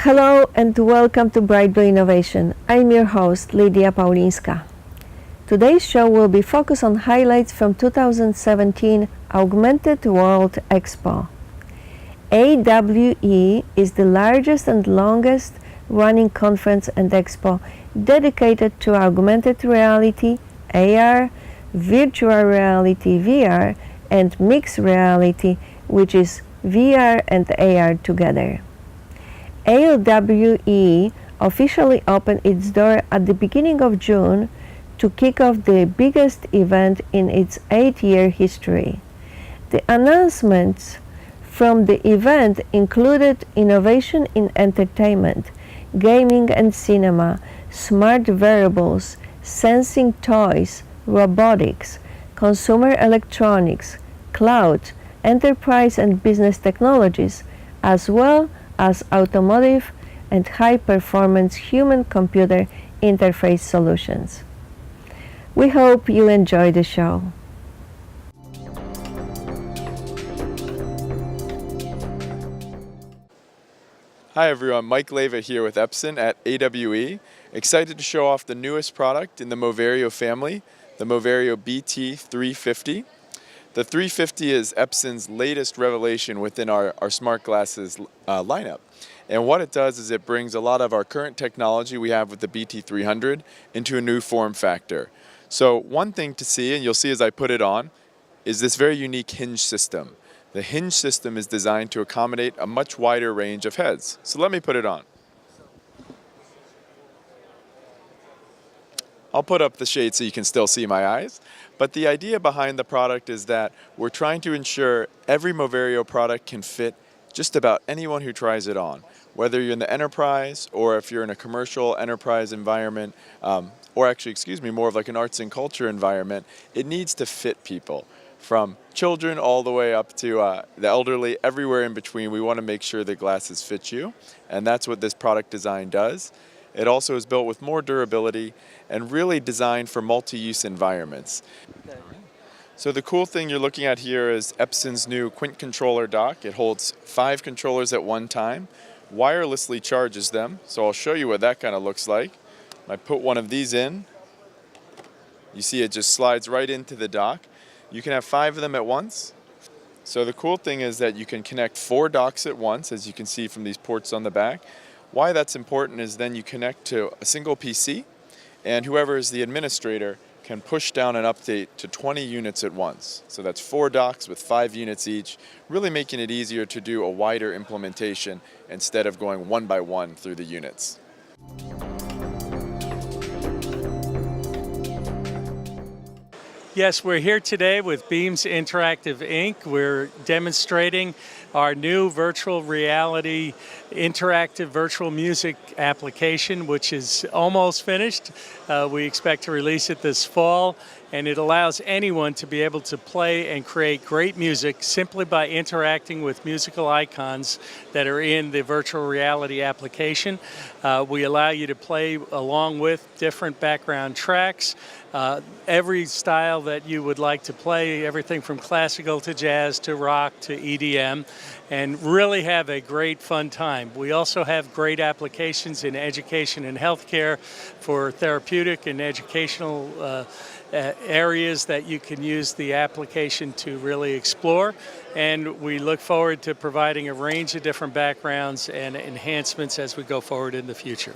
Hello and welcome to Bright Blue Innovation. I'm your host, Lidia Paulinska. Today's show will be focused on highlights from 2017 Augmented World Expo. AWE is the largest and longest running conference and expo dedicated to augmented reality, AR, virtual reality, VR, and mixed reality, which is VR and AR together. AWE officially opened its door at the beginning of June to kick off the biggest event in its 8-year history. The announcements from the event included innovation in entertainment, gaming and cinema, smart wearables, sensing toys, robotics, consumer electronics, cloud, enterprise and business technologies, as well as automotive and high-performance human-computer interface solutions. We hope you enjoy the show. Hi everyone, Mike Leva here with Epson at AWE. Excited to show off the newest product in the Moverio family, the Moverio BT350. The 350 is Epson's latest revelation within our smart glasses lineup. And what it does is it brings a lot of our current technology we have with the BT300 into a new form factor. So one thing to see, and you'll see as I put it on, is this very unique hinge system. The hinge system is designed to accommodate a much wider range of heads. So let me put it on. I'll put up the shade so you can still see my eyes. But the idea behind the product is that we're trying to ensure every Moverio product can fit just about anyone who tries it on. Whether you're in the enterprise or if you're in a commercial enterprise environment, or actually, more of like an arts and culture environment, it needs to fit people. From children all the way up to the elderly, everywhere in between, we want to make sure the glasses fit you. And that's what this product design does. It also is built with more durability and really designed for multi-use environments. So the cool thing you're looking at here is Epson's new Quint controller dock. It holds 5 controllers at one time, wirelessly charges them. So I'll show you what that kind of looks like. I put one of these in. You see it just slides right into the dock. You can have 5 of them at once. So the cool thing is that you can connect 4 docks at once, as you can see from these ports on the back. Why that's important is then you connect to a single PC, and whoever is the administrator can push down an update to 20 units at once. So that's 4 docks with 5 units each, really making it easier to do a wider implementation instead of going one by one through the units. Yes, we're here today with Beamz Interactive Inc. We're demonstrating our new virtual reality interactive virtual music application, which is almost finished. We expect to release it this fall, and it allows anyone to be able to play and create great music simply by interacting with musical icons that are in the virtual reality application. We allow you to play along with different background tracks, every style that you would like to play, everything from classical to jazz to rock to EDM, and really have a great fun time. We also have great applications in education and healthcare for therapeutic and educational areas that you can use the application to really explore. And we look forward to providing a range of different backgrounds and enhancements as we go forward in the future.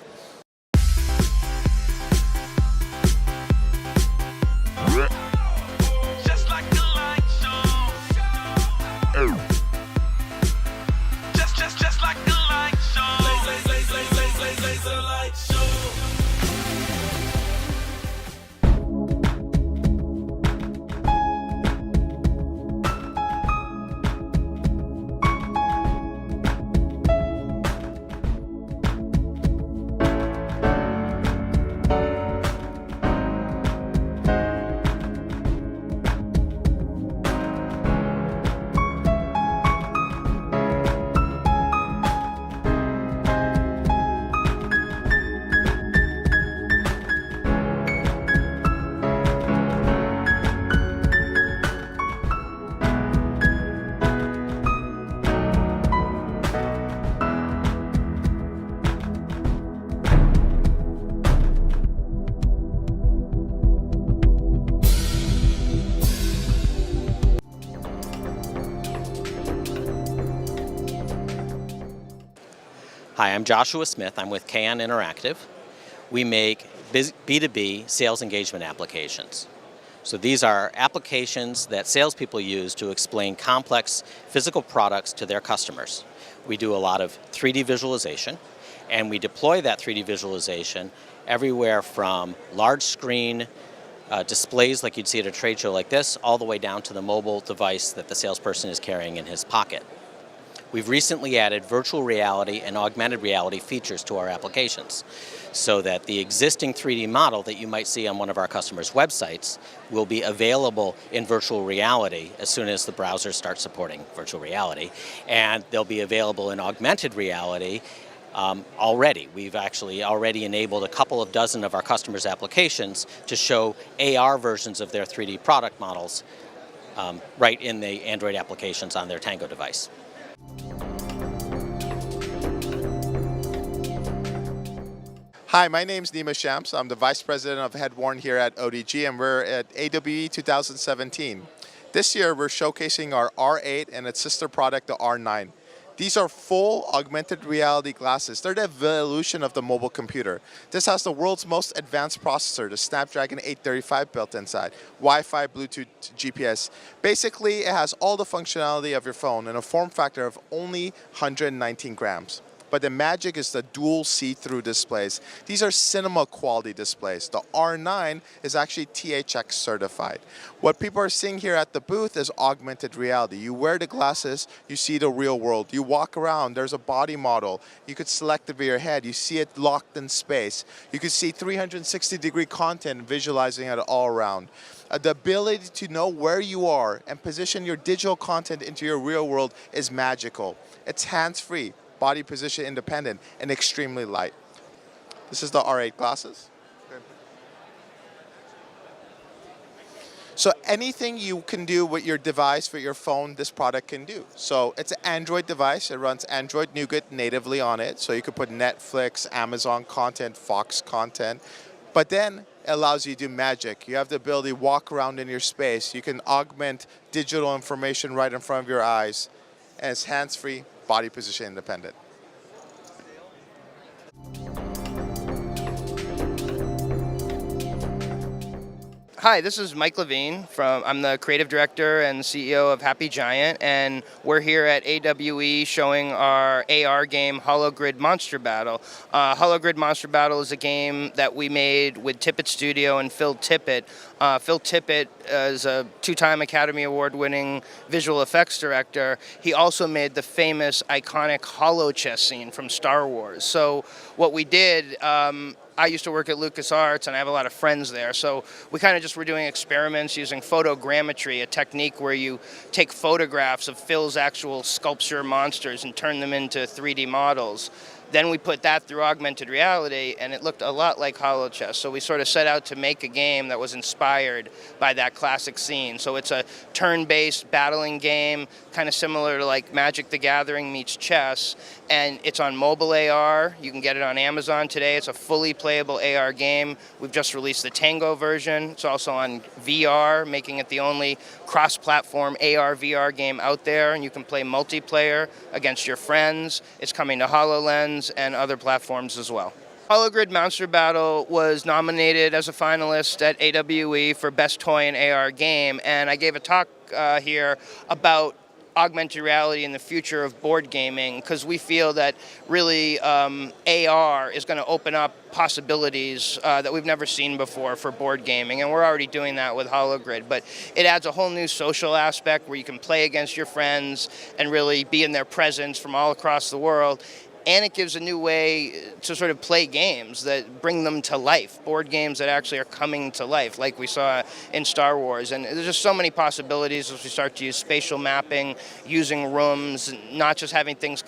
Hi, I'm Joshua Smith. I'm with Kaon Interactive. We make B2B sales engagement applications. So these are applications that salespeople use to explain complex physical products to their customers. We do a lot of 3D visualization, and we deploy that 3D visualization everywhere from large screen displays like you'd see at a trade show like this, all the way down to the mobile device that the salesperson is carrying in his pocket. We've recently added virtual reality and augmented reality features to our applications so that the existing 3D model that you might see on one of our customers' websites will be available in virtual reality as soon as the browser starts supporting virtual reality, and they'll be available in augmented reality already. We've actually already enabled a couple of dozen of our customers' applications to show AR versions of their 3D product models right in the Android applications on their Tango device. Hi, my name is Nima Shams. I'm the Vice President of Headworn here at ODG, and we're at AWE 2017. This year, we're showcasing our R8 and its sister product, the R9. These are full augmented reality glasses. They're the evolution of the mobile computer. This has the world's most advanced processor, the Snapdragon 835 built inside, Wi-Fi, Bluetooth, GPS. Basically, it has all the functionality of your phone in a form factor of only 119 grams. But the magic is the dual see-through displays. These are cinema quality displays. The R9 is actually THX certified. What people are seeing here at the booth is augmented reality. You wear the glasses, you see the real world. You walk around, there's a body model. You could select it with your head. You see it locked in space. You could see 360-degree content visualizing it all around. The ability to know where you are and position your digital content into your real world is magical. It's hands-free, body position independent, and extremely light. This is the R8 glasses. So anything you can do with your device, with your phone, this product can do. So it's an Android device. It runs Android Nougat natively on it. So you could put Netflix, Amazon content, Fox content. But then it allows you to do magic. You have the ability to walk around in your space. You can augment digital information right in front of your eyes. And it's hands-free, body position independent. Hi, this is Mike Levine. I'm the creative director and CEO of Happy Giant, and we're here at AWE showing our AR game HoloGrid Monster Battle. HoloGrid Monster Battle is a game that we made with Tippett Studio and Phil Tippett. Phil Tippett is a two-time Academy Award-winning visual effects director. He also made the famous, iconic holo chess scene from Star Wars. So what we did, I used to work at LucasArts, and I have a lot of friends there. So we kind of just were doing experiments using photogrammetry, a technique where you take photographs of Phil's actual sculpture monsters and turn them into 3D models. Then we put that through augmented reality, and it looked a lot like holochess. So we sort of set out to make a game that was inspired by that classic scene. So it's a turn-based battling game, kind of similar to like Magic the Gathering meets chess. And it's on mobile AR. You can get it on Amazon today. It's a fully playable AR game. We've just released the Tango version. It's also on VR, making it the only cross-platform AR VR game out there. And you can play multiplayer against your friends. It's coming to HoloLens and other platforms as well. HoloGrid Monster Battle was nominated as a finalist at AWE for Best Toy and AR Game, and I gave a talk here about augmented reality and the future of board gaming, because we feel that really AR is going to open up possibilities that we've never seen before for board gaming, and we're already doing that with HoloGrid, but it adds a whole new social aspect where you can play against your friends and really be in their presence from all across the world. And it gives a new way to sort of play games that bring them to life, board games that actually are coming to life, like we saw in Star Wars. And there's just so many possibilities as we start to use spatial mapping, using rooms, not just having things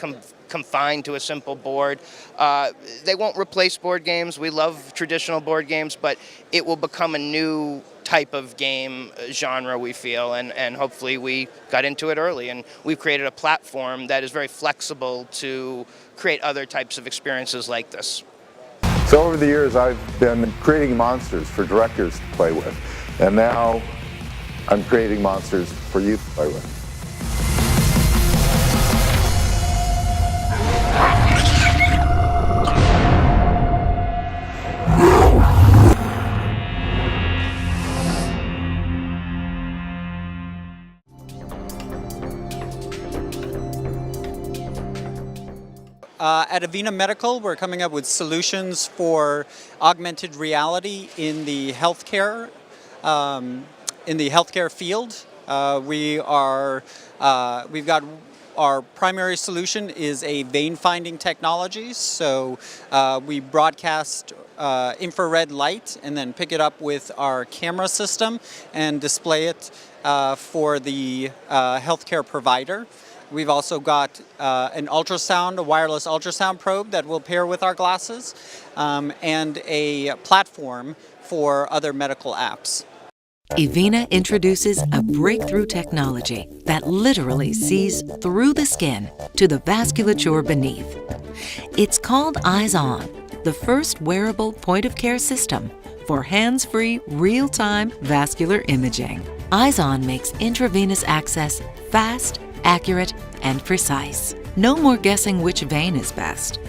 confined to a simple board. They won't replace board games. We love traditional board games, but it will become a new type of game genre, we feel, and hopefully we got into it early, and we've created a platform that is very flexible to create other types of experiences like this. So over the years I've been creating monsters for directors to play with, and now I'm creating monsters for you to play with. at Avena Medical, we're coming up with solutions for augmented reality in the healthcare field. We've got our primary solution is a vein finding technology. So we broadcast infrared light and then pick it up with our camera system and display it for the healthcare provider. We've also got an ultrasound, a wireless ultrasound probe that will pair with our glasses, and a platform for other medical apps. Avena introduces a breakthrough technology that literally sees through the skin to the vasculature beneath. It's called Eyes On, the first wearable point-of-care system for hands-free, real-time vascular imaging. Eyes On makes intravenous access fast, accurate, and precise. No more guessing which vein is best.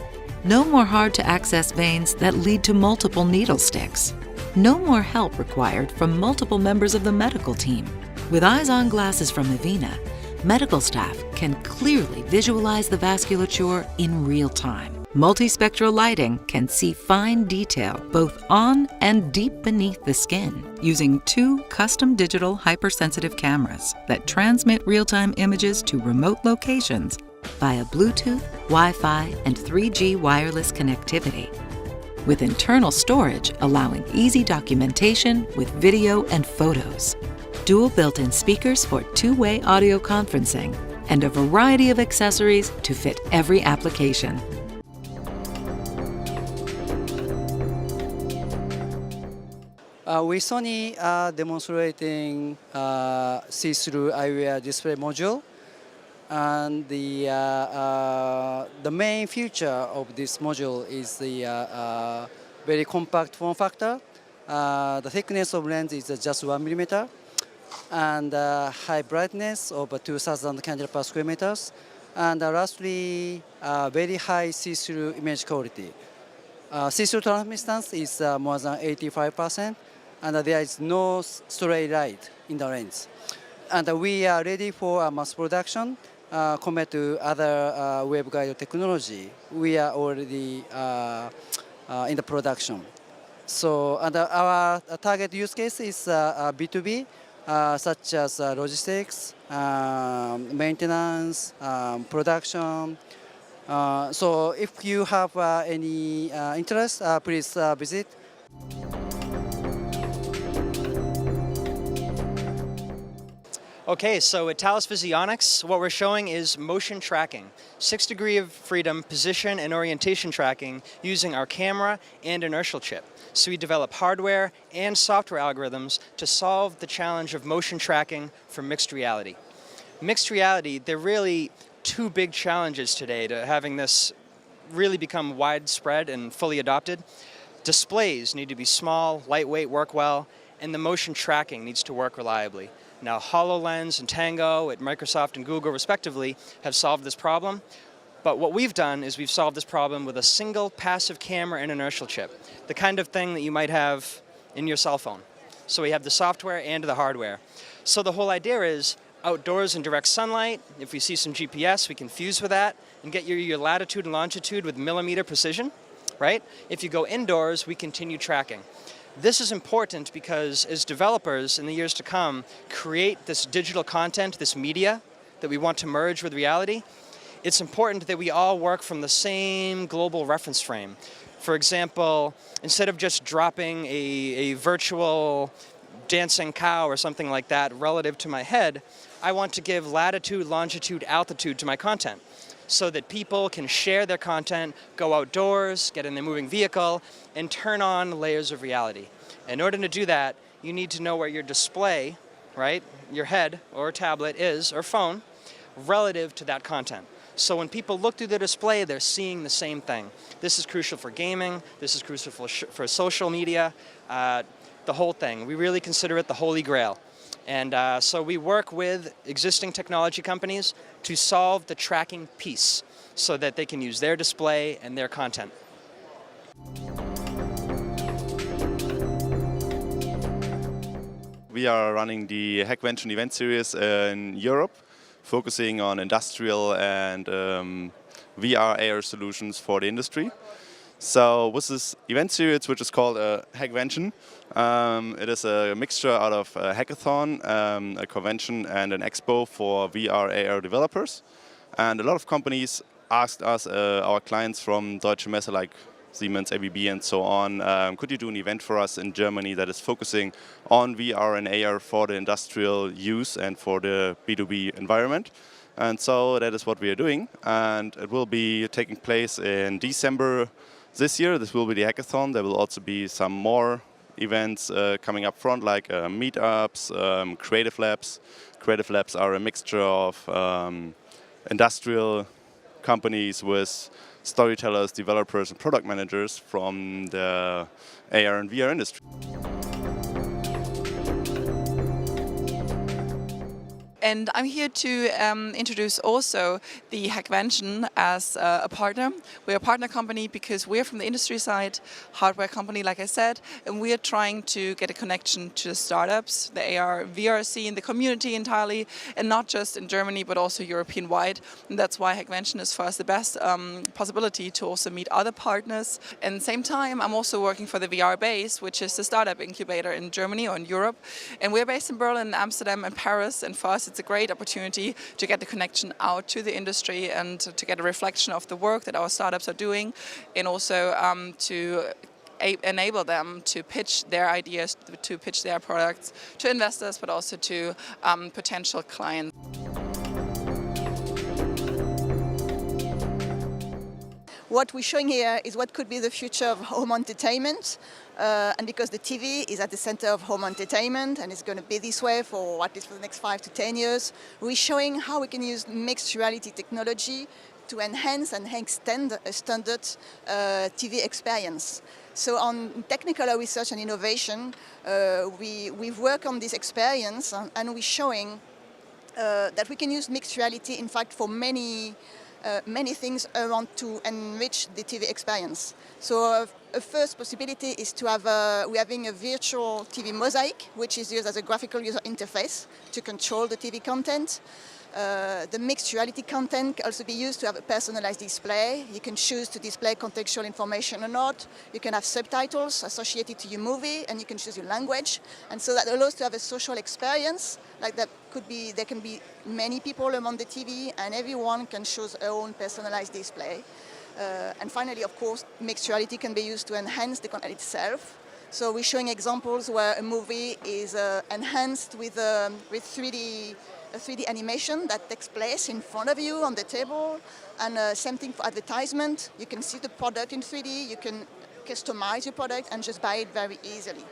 No more hard-to-access veins that lead to multiple needle sticks. No more help required from multiple members of the medical team. With Eyes On glasses from Avena, medical staff can clearly visualize the vasculature in real time. Multispectral lighting can see fine detail both on and deep beneath the skin using 2 custom digital hypersensitive cameras that transmit real-time images to remote locations via Bluetooth, Wi-Fi, and 3G wireless connectivity, with internal storage allowing easy documentation with video and photos, dual built-in speakers for 2-way audio conferencing, and a variety of accessories to fit every application. We Sony are demonstrating see-through eyewear display module, and the main feature of this module is the very compact form factor. The thickness of lens is just 1 millimeter, and high brightness of 2,000 candela per square meters, and lastly, very high see-through image quality. See-through transmittance is more than 85%, and there is no stray light in the lens. And we are ready for mass production. Compared to other waveguide technology, we are already in the production. So, and our target use case is B2B, such as logistics, maintenance, production. So if you have any interest, please visit. Okay, so at Thales Visionix, what we're showing is motion tracking, 6 degrees of freedom, position and orientation tracking using our camera and inertial chip. So we develop hardware and software algorithms to solve the challenge of motion tracking for mixed reality. Mixed reality, there are really 2 big challenges today to having this really become widespread and fully adopted. Displays need to be small, lightweight, work well, and the motion tracking needs to work reliably. Now, HoloLens and Tango at Microsoft and Google, respectively, have solved this problem. But what we've done is we've solved this problem with a single passive camera and inertial chip, the kind of thing that you might have in your cell phone. So we have the software and the hardware. So the whole idea is outdoors in direct sunlight, if we see some GPS, we can fuse with that and get your latitude and longitude with millimeter precision, right? If you go indoors, we continue tracking. This is important because as developers in the years to come create this digital content, this media that we want to merge with reality, it's important that we all work from the same global reference frame. For example, instead of just dropping a virtual dancing cow or something like that relative to my head, I want to give latitude, longitude, altitude to my content, so that people can share their content, go outdoors, get in their moving vehicle, and turn on layers of reality. In order to do that, you need to know where your display, right, your head or tablet is, or phone, relative to that content. So when people look through the display, they're seeing the same thing. This is crucial for gaming, this is crucial for social media, the whole thing. We really consider it the holy grail. And so we work with existing technology companies to solve the tracking piece so that they can use their display and their content. We are running the Hackvention event series in Europe, focusing on industrial and VR AR solutions for the industry. So with this event series, which is called Hackvention, it is a mixture out of a hackathon, a convention and an expo for VR AR developers. And a lot of companies asked us, our clients from Deutsche Messe like Siemens, ABB and so on, could you do an event for us in Germany that is focusing on VR and AR for the industrial use and for the B2B environment? And so that is what we are doing, and it will be taking place in December this year. This will be the hackathon. There will also be some more events coming up front, like meetups, creative labs. Creative labs are a mixture of industrial companies with storytellers, developers and product managers from the AR and VR industry. And I'm here to introduce also the Hackvention as a partner. We're a partner company because we're from the industry side, hardware company, like I said, and we are trying to get a connection to the startups, the AR, VR scene, the community entirely, and not just in Germany, but also European-wide. And that's why Hackvention is for us the best possibility to also meet other partners. And at the same time, I'm also working for the VR Base, which is the startup incubator in Germany or in Europe. And we're based in Berlin, Amsterdam, and Paris. And for us, it's a great opportunity to get the connection out to the industry and to get a reflection of the work that our startups are doing, and also to enable them to pitch their ideas, to pitch their products to investors, but also to potential clients. What we're showing here is what could be the future of home entertainment. And because the TV is at the center of home entertainment and it's going to be this way for at least for the next 5 to 10 years, we're showing how we can use mixed reality technology to enhance and extend a standard TV experience. So on Technicolor Research and Innovation, we've worked on this experience and we're showing that we can use mixed reality, in fact, for many things around to enrich the TV experience. So a first possibility is to have we're having a virtual TV mosaic, which is used as a graphical user interface to control the TV content. The mixed reality content can also be used to have a personalized display. You can choose to display contextual information or not. You can have subtitles associated to your movie, and you can choose your language. And so that allows to have a social experience. Like that could be, there can be many people among the TV, and everyone can choose their own personalized display. And finally, of course, mixed reality can be used to enhance the content itself. So we're showing examples where a movie is enhanced with 3D animation that takes place in front of you on the table, and same thing for advertisement. You can see the product in 3D, you can customize your product and just buy it very easily.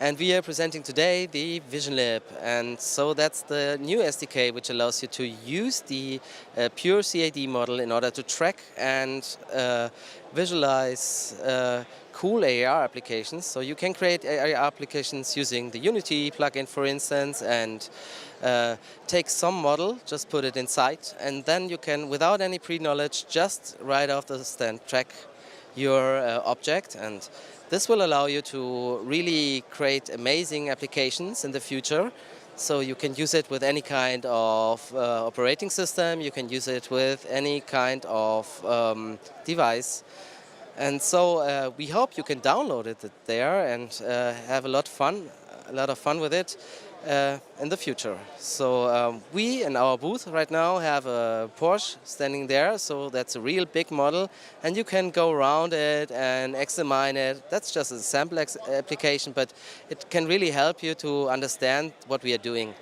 And we are presenting today the Vision Lab, and so that's the new SDK which allows you to use the pure CAD model in order to track and visualize cool AR applications. So you can create AR applications using the Unity plugin, for instance, and take some model, just put it inside, and then you can, without any pre-knowledge, just right off the stand track your object. And this will allow you to really create amazing applications in the future. So you can use it with any kind of operating system, you can use it with any kind of device. And so we hope you can download it there and have a lot of fun with it in the future. So we in our booth right now have a Porsche standing there, so that's a real big model, and you can go around it and examine it. That's just a sample application, but it can really help you to understand what we are doing.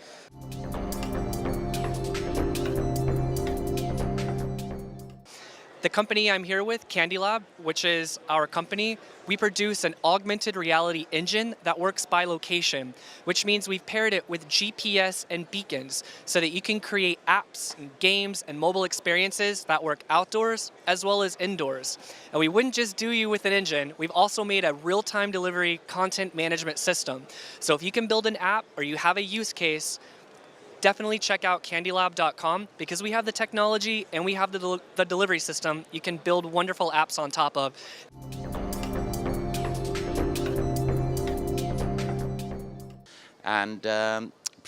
The company I'm here with, Candy Lab, which is our company, we produce an augmented reality engine that works by location, which means we've paired it with GPS and beacons so that you can create apps and games and mobile experiences that work outdoors as well as indoors. And we wouldn't just do you with an engine, we've also made a real-time delivery content management system. So if you can build an app or you have a use case, definitely check out candylab.com because we have the technology and we have the delivery system you can build wonderful apps on top of. And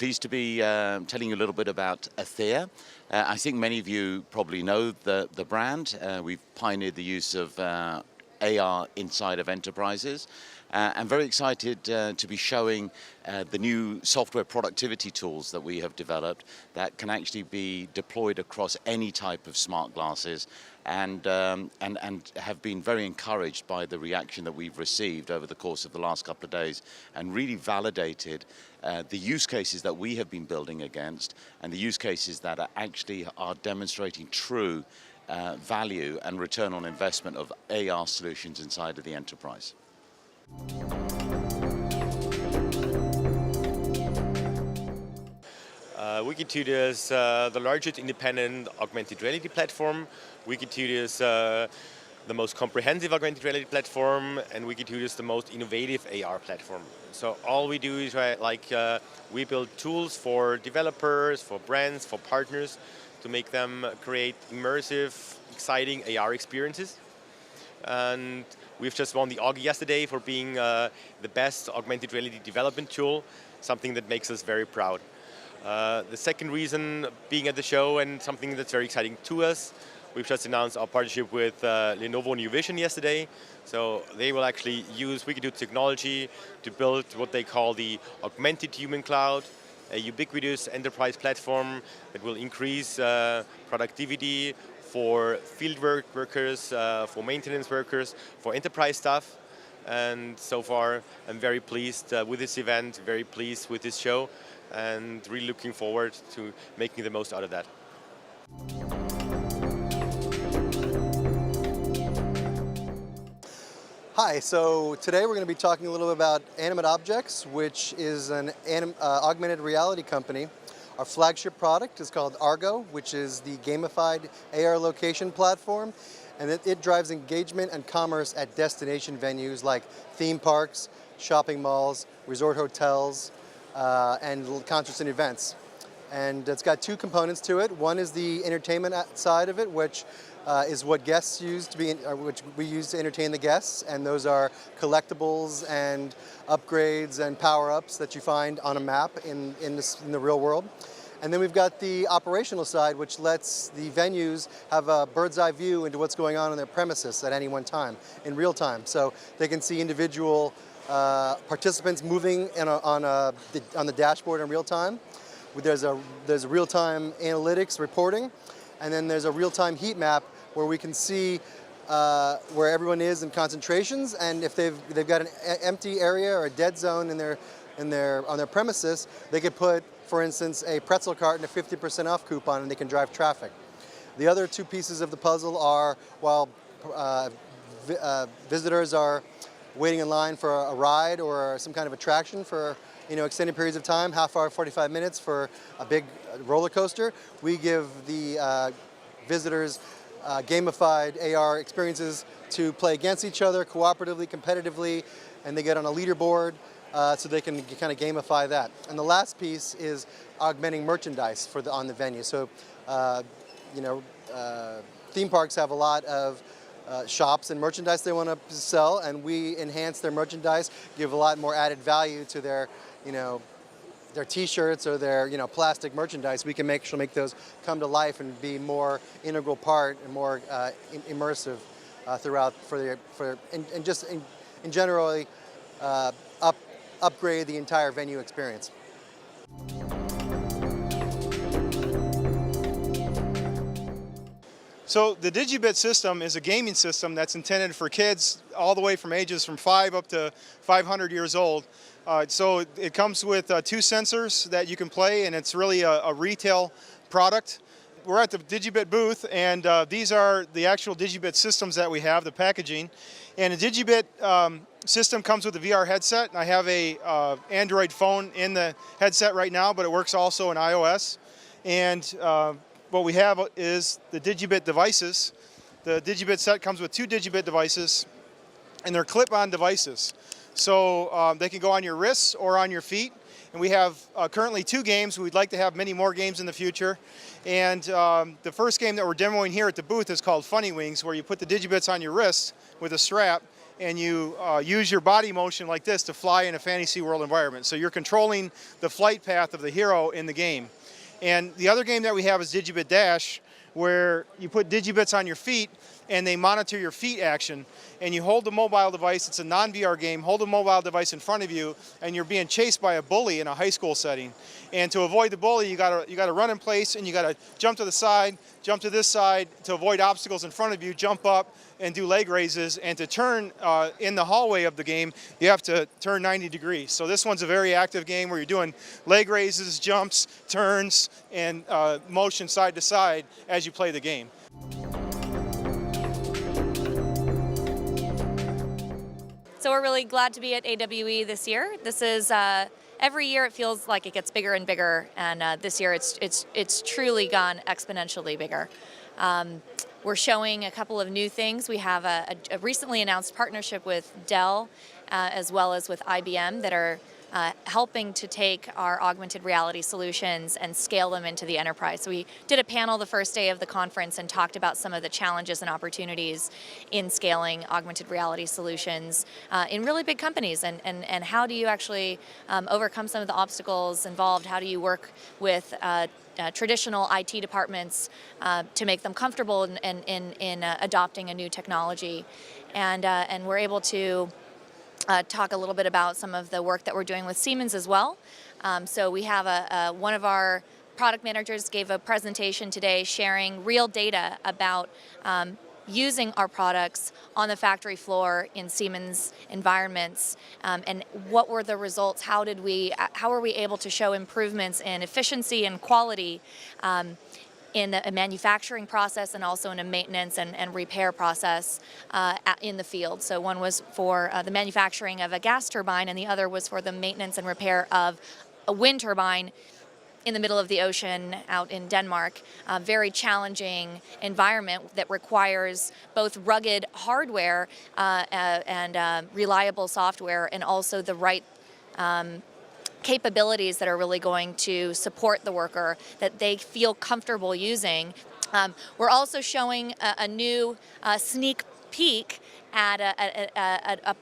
Pleased to be telling you a little bit about Atheer. I think many of you probably know the brand. We've pioneered the use of AR inside of enterprises. I'm very excited to be showing the new software productivity tools that we have developed that can actually be deployed across any type of smart glasses, and have been very encouraged by the reaction that we've received over the course of the last couple of days, and really validated the use cases that we have been building against, and the use cases that actually are demonstrating true value and return on investment of AR solutions inside of the enterprise. Wikitude is the largest independent augmented reality platform. Wikitude is the most comprehensive augmented reality platform, and Wikitude is the most innovative AR platform. So all we do is we build tools for developers, for brands, for partners to make them create immersive, exciting AR experiences. And we've just won the Augie yesterday for being the best augmented reality development tool, something that makes us very proud. The second reason being at the show, and something that's very exciting to us, we've just announced our partnership with Lenovo New Vision yesterday. So they will actually use Wikitude technology to build what they call the Augmented Human Cloud, a ubiquitous enterprise platform that will increase productivity for field workers, for maintenance workers, for enterprise staff. And so far, I'm very pleased with this event, very pleased with this show, and really looking forward to making the most out of that. Hi, so today we're going to be talking a little bit about Animate Objects, which is an augmented reality company. Our flagship product is called Argo, which is the gamified AR location platform, and it drives engagement and commerce at destination venues like theme parks, shopping malls, resort hotels, and concerts and events. And it's got two components to it. One is the entertainment side of it, which is what guests use which we use to entertain the guests, and those are collectibles and upgrades and power-ups that you find on a map in the real world. And then we've got the operational side, which lets the venues have a bird's eye view into what's going on their premises at any one time, in real time. So they can see individual participants moving on the dashboard in real time. There's real-time analytics reporting, and then there's a real-time heat map where we can see where everyone is in concentrations, and if they've got an empty area or a dead zone on their premises, they could put, for instance, a pretzel cart and a 50% off coupon, and they can drive traffic. The other two pieces of the puzzle are, while visitors are waiting in line for a ride or some kind of attraction for extended periods of time, half hour, 45 minutes for a big roller coaster, we give the visitors gamified AR experiences to play against each other cooperatively, competitively, and they get on a leaderboard so they can kind of gamify that. And the last piece is augmenting merchandise on the venue. So, theme parks have a lot of shops and merchandise they want to sell, and we enhance their merchandise, give a lot more added value to their T-shirts or their plastic merchandise. We can make those come to life and be more integral part and more immersive throughout and just in generally upgrade the entire venue experience. So the Digitbit system is a gaming system that's intended for kids all the way from ages from 5 up to 500 years old. So it comes with 2 sensors that you can play, and it's really a retail product. We're at the Digitbit booth, and these are the actual Digitbit systems that we have, the packaging. And the Digitbit system comes with a VR headset, and I have a Android phone in the headset right now, but it works also in iOS. And what we have is the Digitbit devices. The Digitbit set comes with 2 Digitbit devices, and they're clip-on devices. So they can go on your wrists or on your feet. And we have currently 2 games. We'd like to have many more games in the future. And the first game that we're demoing here at the booth is called Funny Wings, where you put the Digibits on your wrists with a strap, and you use your body motion like this to fly in a fantasy world environment. So you're controlling the flight path of the hero in the game. And the other game that we have is Digitbit Dash, where you put digibits on your feet and they monitor your feet action, and you hold the mobile device. It's a non-VR game. Hold the mobile device in front of you, and you're being chased by a bully in a high school setting. And to avoid the bully, you gotta run in place, and you gotta jump to the side, jump to this side to avoid obstacles in front of you, jump up and do leg raises. And to turn in the hallway of the game, you have to turn 90 degrees. So this one's a very active game where you're doing leg raises, jumps, turns, and motion side to side as you play the game. So we're really glad to be at AWE this year. This is every year it feels like it gets bigger and bigger, and this year it's truly gone exponentially bigger. We're showing a couple of new things. We have a recently announced partnership with Dell as well as with IBM that are helping to take our augmented reality solutions and scale them into the enterprise. So we did a panel the first day of the conference and talked about some of the challenges and opportunities in scaling augmented reality solutions in really big companies, and how do you actually overcome some of the obstacles involved. How do you work with traditional IT departments to make them comfortable in adopting a new technology, and we're able to talk a little bit about some of the work that we're doing with Siemens as well. So we have one of our product managers gave a presentation today sharing real data about using our products on the factory floor in Siemens environments, and what were the results. How were we able to show improvements in efficiency and quality in a manufacturing process, and also in a maintenance and repair process in the field. So one was for the manufacturing of a gas turbine, and the other was for the maintenance and repair of a wind turbine in the middle of the ocean out in Denmark. A very challenging environment that requires both rugged hardware and reliable software, and also the right capabilities that are really going to support the worker, that they feel comfortable using. We're also showing a new sneak peek at a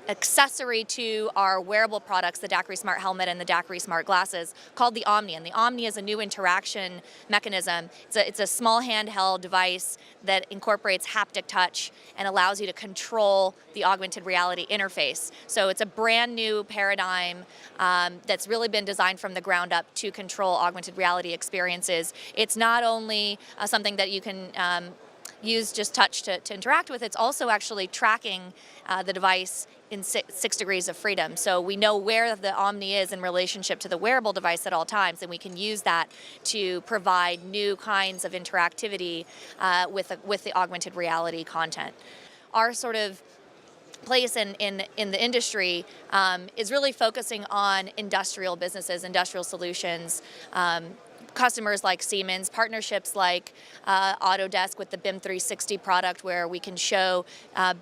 accessory to our wearable products, the Daqri Smart Helmet and the Daqri Smart Glasses, called the Omni. And the Omni is a new interaction mechanism. It's a small handheld device that incorporates haptic touch and allows you to control the augmented reality interface. So it's a brand new paradigm that's really been designed from the ground up to control augmented reality experiences. It's not only something that you can use just touch to interact with, it's also actually tracking the device in 6 degrees of freedom. So we know where the Omni is in relationship to the wearable device at all times, and we can use that to provide new kinds of interactivity with the augmented reality content. Our sort of place in the industry is really focusing on industrial businesses, industrial solutions, customers like Siemens, partnerships like Autodesk with the BIM 360 product, where we can show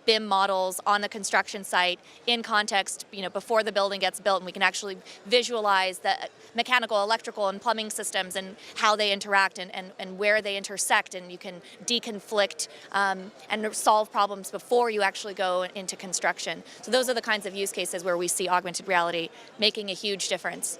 BIM models on the construction site in context, before the building gets built, and we can actually visualize the mechanical, electrical, and plumbing systems and how they interact and where they intersect, and you can deconflict and solve problems before you actually go into construction. So those are the kinds of use cases where we see augmented reality making a huge difference.